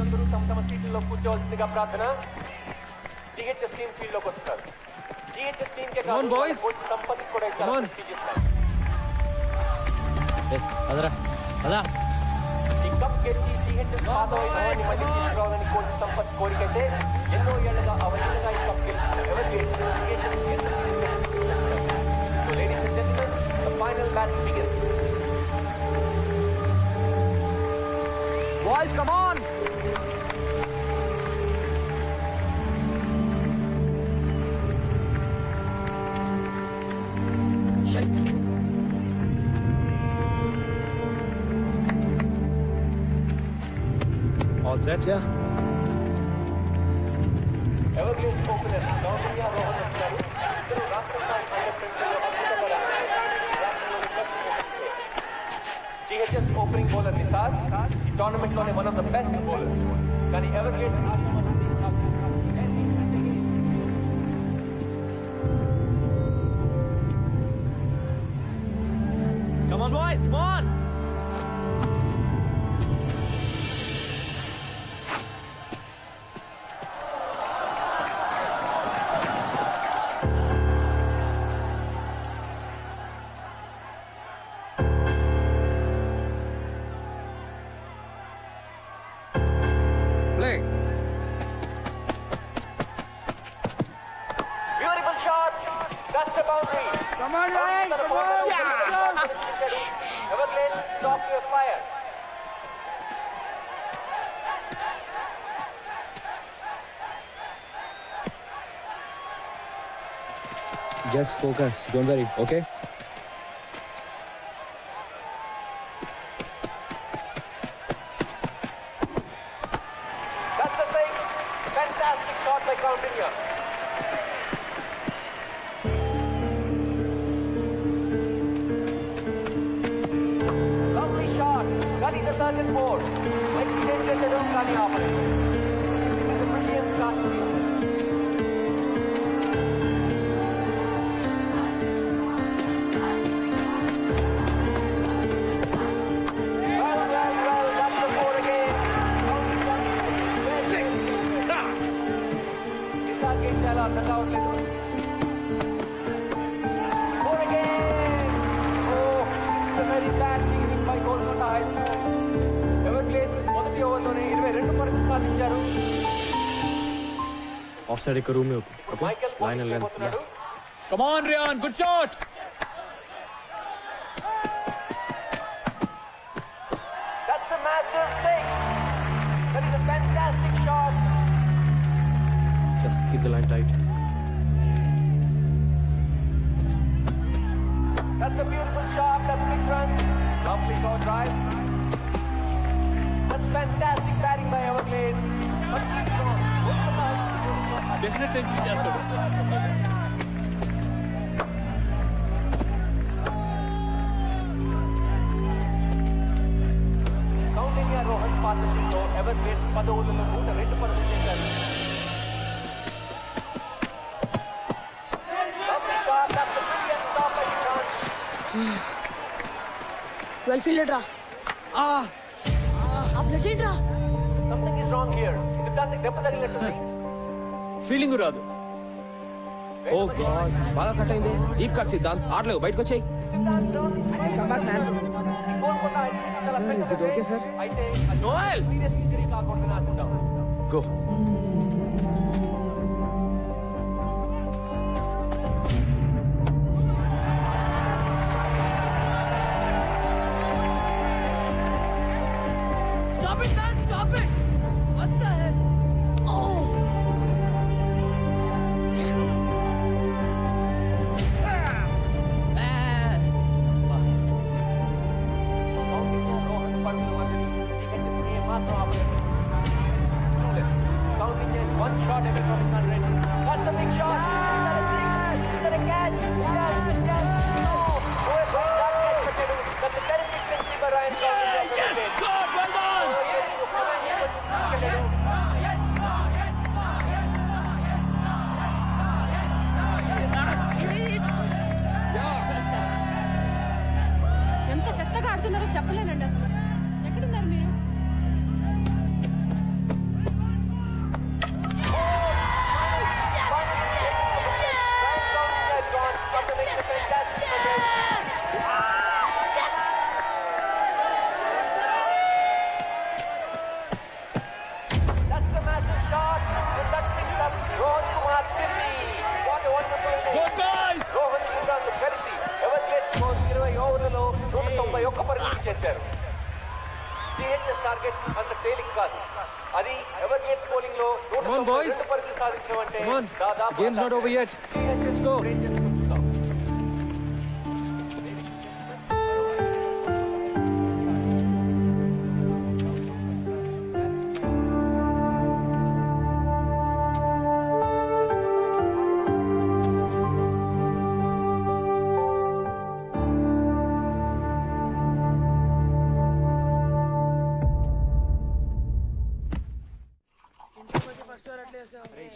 ప్రేక్షకులందరూ తమ తమ సీట్లలో కూర్చోవలసిందిగా ప్రార్థన. జిహెచ్ఎస్ టీమ్ ఫీల్డ్ లోకి వస్తున్నారు. జిహెచ్ఎస్ టీమ్ కే కాదు కోచ్ సంపత్ కూడా చాలా ప్రెస్టీజియస్ మ్యాచ్. ఈ కప్ గెలిచి జిహెచ్ఎస్ పాతవైన మళ్ళీ తీసుకురావాలని కోచ్ సంపత్ కోరికైతే ఎన్నో ఏళ్లుగా అవలీలగా ఈ కప్ గెలిచిన ఎవరు ladies and gentlemen, the final match begins. Boys, come on! All set? Yeah. Evergreens opener Soumya Rohan వచ్చారు. ఇద్దరు రాష్ట్రస్థాయి జిహెచ్ఎస్ ఓపెనింగ్ బౌలర్ నిసార్ ఈ టోర్నమెంట్ లోనే one of the best bowlers. కానీ Evergreens Come on, boys, come on! Play. Beautiful shot. That's a boundary. Come on, Ryan, come on! Everglades, stop your fire. Just focus, don't worry, okay? That's the thing. Fantastic shot by Coutinho. Lovely shot. That is a certain force. Extended the room running operator. It is a brilliant start to the Well, that's the four again. Nisar game chala aర్థంగా ఉండలేదు. Four again. Oh, it's a very bad beginning by Kolkata High School. Everglades మొదటి ఓవర్లోనే 22 పరుగులు సాధించారు. Offside එක room में okay? Michael Line and length. పోతున్నాడు. Come on, Ryan, good shot! That's a massive six. That is a fantastic shot. Just keep the line tight. That's a beautiful shot. That's 6 runs. Lovely go drive. That's fantastic batting by Everglades. But keep on. Definitely century చేస్తాడు. Counting Rohan partnership లో ఎవర్గ్రేడ్స్ 10 ఓవర్లలో 102 పరుగులు చేశారు. Lovely shot. That's a brilliant stop by Shan. Well fielded రా. Blood రా. Something is wrong here. Is it that దెబ్బ తగిలినట్టుంది? Feeling రాదు. ఓ God, బాగా కట్ అయింది. డీప్ కట్ సిద్ధాంత్, ఆడలేవు, బయటకు వచ్చేయ్. Come back, man. Sir, is it okay, sir? అయితే Noel, serious injury కాకుండా ఆశిద్దాం. Go. Stop it, man! Stop it! What the hell? Oh! Counting Rohan పరుగులు వదిలి టికెట్ మాత్రం ఆపలేదు. కౌంటింగ్ సాధించారు. జిహెచ్ఎస్ టార్గెట్ అంత తేలిక కాదు. అది ఎవర్ గేట్స్ పోలింగ్ లో 192 పరిధి సాధించమంటే దాదాపు games not over yet. Let's go.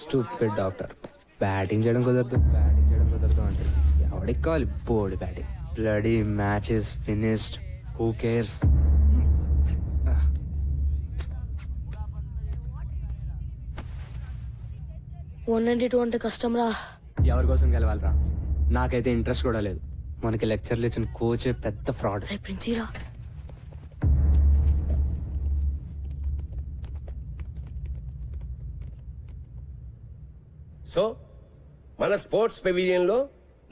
Stupid doctor. Batting చేయడం కుదరదు అంటే ఎవడికి కావాలి board batting. Bloody matches finished. Who cares? అంటే కష్టం రా. ఎవరి కోసం గెలవాలరా? నాకైతే ఇంట్రెస్ట్ కూడా లేదు. మనకి లెక్చర్లు ఇచ్చిన కోచే పెద్ద ఫ్రాడ్. రే ప్రిన్సీరా, సో మన స్పోర్ట్స్ పెవిలియన్ లో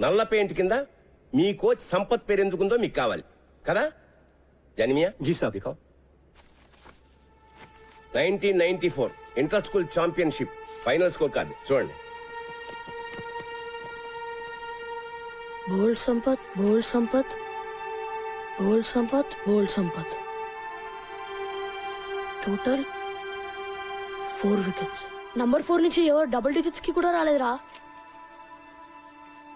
నల్ల పెయింట్ కింద మీ కోచ్ సంపత్ పేరు ఎందుకుందో మీకు కావాలి కదా? జానిమియా जी साहब. దిఖాओ. 1994 inter school championship final score card చూడండి. Bowled Sampath, bowled Sampath, bowled Sampath, bowled Sampath. Total 4 wickets. Number 4 నుంచి ఎవరు డబుల్ డిజిట్స్ కి కూడా రాలేదురా.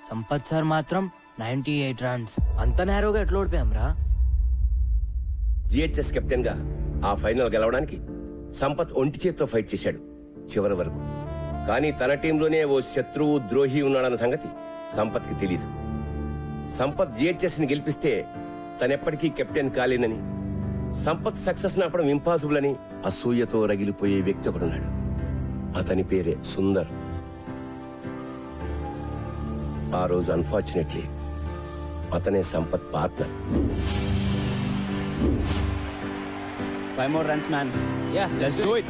సంపత్ సార్ మాత్రం 98 రన్స్. అంత నేరోగా ఎట్లా ఓడిపోయాం రా? జిహెచ్ఎస్ కెప్టెన్ గా ఆ ఫైనల్ గెలవడానికి సంపత్ ఒంటి చేత్తో ఫైట్ చేశాడు చివరి వరకు. కానీ తన టీంలోనే ఓ శత్రువు ద్రోహి ఉన్నాడన్న సంగతి సంపత్ కి తెలీదు. సంపత్ జిహెచ్ఎస్ ని గెలిపిస్తే తనెప్పటికీ కెప్టెన్ కాలేనని, సంపత్ సక్సెస్ నాపడం ఇంపాసిబుల్ అని అసూయతో రగిలిపోయే వ్యక్తి ఒకడున్నాడు. అతని పేరే సుందర్. ఆ రోజు అన్ఫార్చునేట్లీ అతనే Sampath partner. 5 more runs, man. Yeah, let's do it.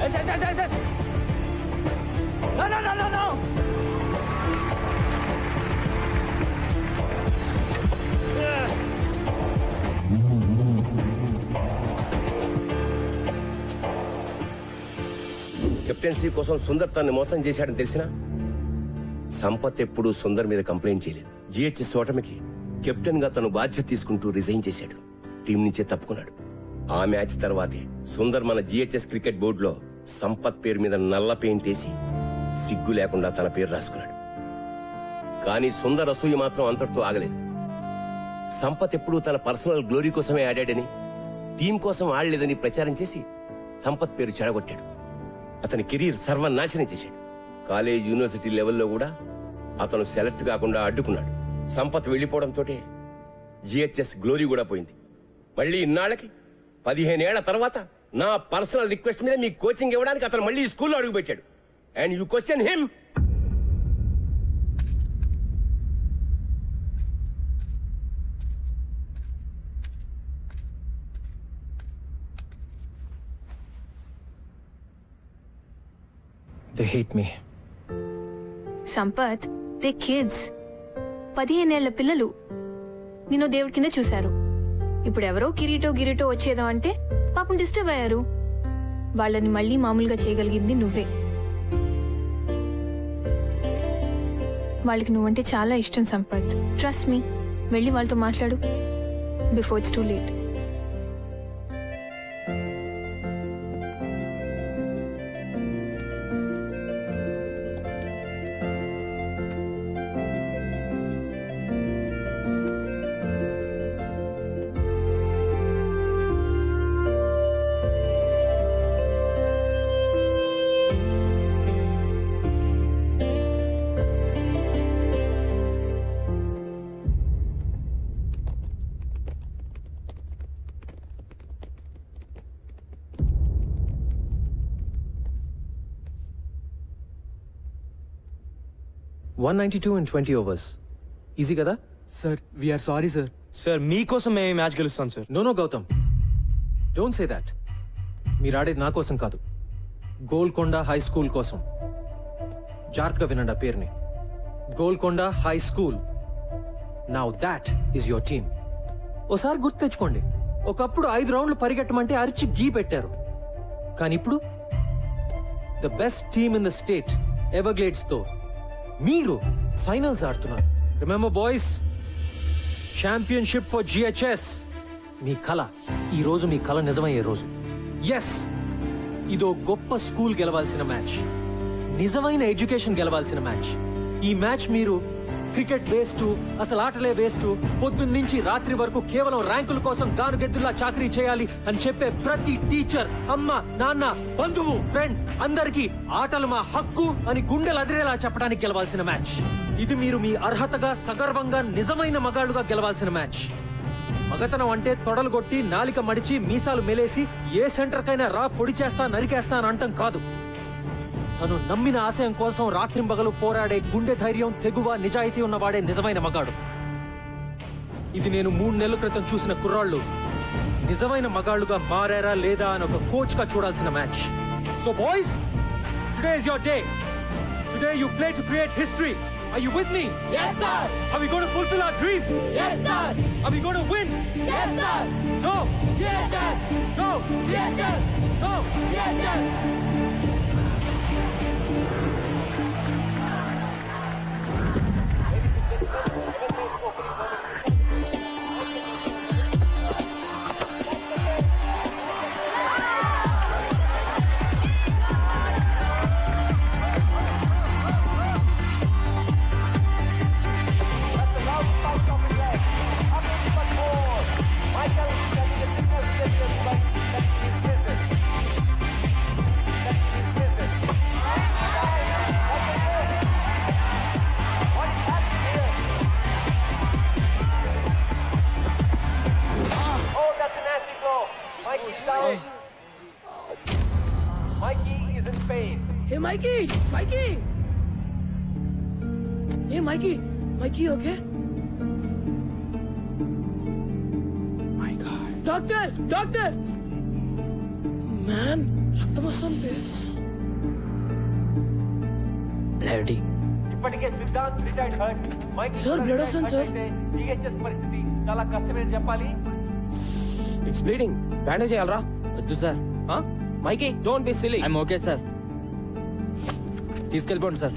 Yes. No. Captaincy కోసం సుందర్ తనని మోసం చేశాడని తెలిసినా సంపత్ ఎప్పుడూ సుందర్ మీద కంప్లైంట్ చేయలేదు. జిహెచ్ఎస్ ఓటమికి కెప్టెన్ గా తను బాధ్యత తీసుకుంటూ రిజైన్ చేశాడు. టీం నుంచే తప్పుకున్నాడు. ఆ మ్యాచ్ తర్వాతే సుందర్ మన జిహెచ్ఎస్ క్రికెట్ బోర్డులో సంపత్ పేరు మీద నల్ల పెయింట్ వేసి సిగ్గు లేకుండా తన పేరు రాసుకున్నాడు. కానీ సుందర్ అసూయ మాత్రం అంతటితో ఆగలేదు. సంపత్ ఎప్పుడూ తన పర్సనల్ గ్లోరీ కోసమే ఆడాడని, టీం కోసం ఆడలేదని ప్రచారం చేసి సంపత్ పేరు చెడగొట్టాడు. అతని కెరీర్ సర్వనాశనం చేశాడు. కాలేజ్ యూనివర్సిటీ లెవెల్లో కూడా అతను సెలెక్ట్ కాకుండా అడ్డుకున్నాడు. సంపత్ వెళ్లిపోవడంతో జిహెచ్ఎస్ గ్లోరీ కూడా పోయింది. మళ్ళీ ఇన్నాళ్ళకి 15 ఏళ్ల తర్వాత నా పర్సనల్ రిక్వెస్ట్ మీద మీ కోచింగ్ ఇవ్వడానికి అతను మళ్ళీ స్కూల్లో అడుగుపెట్టాడు. And you question him. They hate me. Sampath, they kids. 15 ఏళ్ల పిల్లలు నిన్ను దేవుడి కింద చూశారు. ఇప్పుడు ఎవరో గిరిటో వచ్చేదో అంటే పాపం డిస్టర్బ్ అయ్యారు. వాళ్ళని మళ్ళీ మామూలుగా చేయగలిగింది నువ్వే. వాళ్ళకి నువ్వంటే చాలా ఇష్టం సంపత్. Trust me. వెళ్ళి వాళ్ళతో మాట్లాడు before it's too late. $192 in 20 overs. Easy కదా? Sir we are sorry sir. Sir మీకోసం మేము మ్యాచ్ గెలుస్తాం sir. No Gautam, don't say that. మీరు ఆడేది నా కోసం కాదు, గోల్కొండ హై స్కూల్ కోసం. జాగ్రత్తగా వినండి ఆ పేరుని. Golconda high school. Now that is your team. ఓసారి గుర్తు తెచ్చుకోండి, ఒకప్పుడు 5 రౌండ్లు పరిగెట్టమంటే అరిచి గీ పెట్టారు. కానీ ఇప్పుడు the best team in the state Everglades తో మీరు ఫైనల్స్ ఆడుతున్నారు. Remember boys, championship for GHS. మీ కళ, ఈ రోజు మీ కళ నిజమయ్యే రోజు. ఎస్, ఇదో గొప్ప స్కూల్ గెలవాల్సిన మ్యాచ్, నిజమైన ఎడ్యుకేషన్ గెలవాల్సిన మ్యాచ్. ఈ మ్యాచ్ మీరు క్రికెట్ వేస్ట్, అసలు ఆటలే వేస్ట్, పొద్దున్నుంచి రాత్రి వరకు కేవలం ర్యాంకుల కోసం గానుగెద్దులా చాకరీ చేయాలి అని చెప్పే ప్రతి టీచర్, అమ్మ, నాన్న, బంధువు, ఫ్రెండ్ అందరికీ ఆటలు మా హక్కు అని గుండెలు అదిరేలా చెప్పడానికి గెలవాల్సిన మ్యాచ్. ఇది మీరు మీ అర్హతగా సగర్వంగా నిజమైన మగాళ్ళుగా గెలవాల్సిన మ్యాచ్. మగతనం అంటే తొడలు కొట్టి నాలిక మడిచి మీసాలు మెలేసి ఏ సెంటర్ కైనా రా పొడి చేస్తా నరికేస్తా అని అంటం కాదు. తను నమ్మిన ఆశయం కోసం రాత్రింబగలు పోరాడే గుండె ధైర్యం, తెగువ, నిజాయితీ ఉన్నవాడే నిజమైన మగాడు. ఇది నేను 3 నెలల క్రితం చూసిన కుర్రాళ్ళు నిజమైన మగాళ్ళుగా మారారా లేదా అని ఒక కోచ్ గా చూడాల్సిన match. So boys, today is your day. Today you play to create history. Are you with me? Yes, sir. Are we going to fulfill our dream? Yes, sir. Are we going to win? Yes, sir. Go! GHS. Go! GHS. Go! GHS. Oh, that's a nasty blow. Mikey's down. Mikey is in pain. Hey, Mikey. Mikey. Hey, Mikey. Mikey, okay? My God. Doctor. Doctor. Man, రక్తం వస్తుంది. Bloody. ఇప్పటికే Siddhant retired hurt. మైకీ Sir, blood వస్తుంది, sir. GHS పరిస్థితి చాలా కష్టమని చెప్పాలి. It's bleeding. Bandage చేయాలరా? వద్దు sir. Mikey, don't be silly. I'm okay sir. తీసుకెళ్ళిపోండి సార్.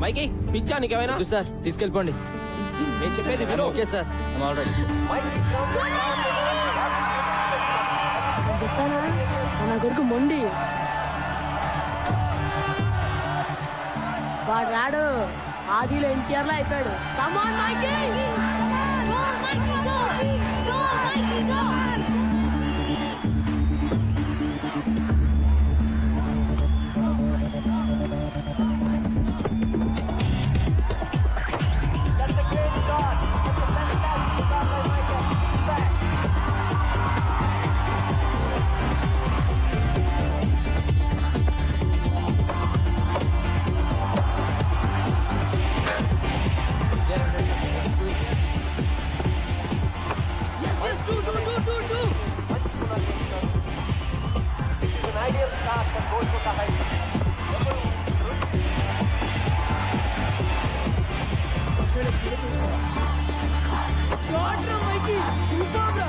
మైకీ, పిచ్చా నీకేమైనా? వద్దు సార్, తీసుకెళ్ళిపోండి. నేను చెప్పేది ఐఎమ్ విను. Okay sir. I'm all right. Mikey చెప్పానా నా కొడుకు మొండి వాడు రాడు. ఆదిలో ఎన్టీఆర్ లో అయిపోయాడు. Come on Mikey, go Mikey, go go Mikey, go. Yes, yes, do. This is an ideal start for Kolkata High School. Shot రా, Mikey. Super రా.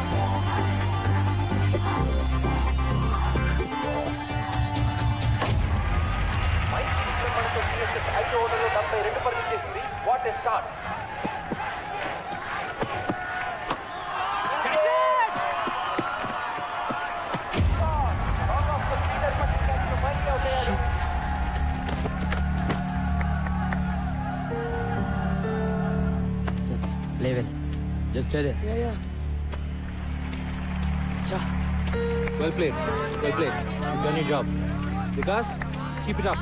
మైకీ విక్రమణతో GHS 5 ఓవర్లలో 72 పరుగులు చేసింది. What a start. Play well. Just stay there. Yeah. Well played. You've done your job. Vikas, keep it up.